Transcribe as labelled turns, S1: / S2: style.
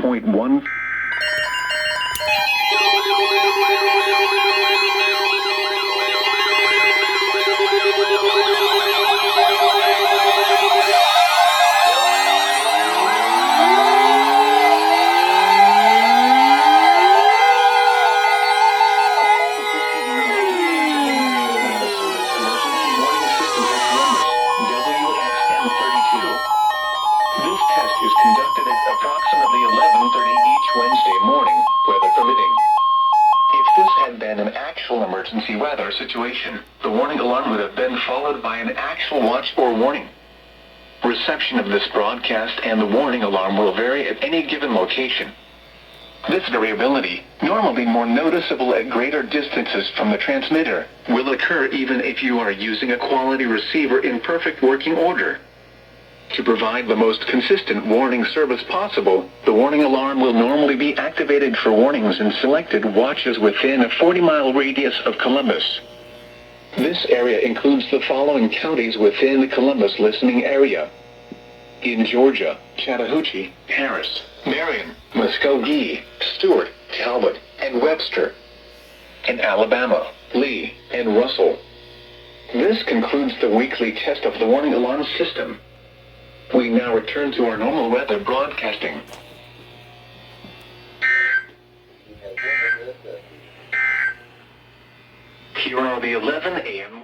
S1: 33.1. WXM32. This test is conducted at approximately 11:30 each Wednesday morning, weather permitting. If this had been an actual emergency weather situation, the warning alarm would have been followed by an actual watch or warning. Reception of this broadcast and the warning alarm will vary at any given location. This variability, normally more noticeable at greater distances from the transmitter, will occur even if you are using a quality receiver in perfect working order. To provide the most consistent warning service possible, the warning alarm will normally be activated for warnings in selected watches within a 40-mile radius of Columbus. This area includes the following counties within the Columbus listening area. In Georgia, Chattahoochee, Harris, Marion, Muskogee, Stewart, Talbot, and Webster. In Alabama, Lee, and Russell. This concludes the weekly test of the warning alarm system. We now return to our normal weather broadcasting. Here are the 11 a.m.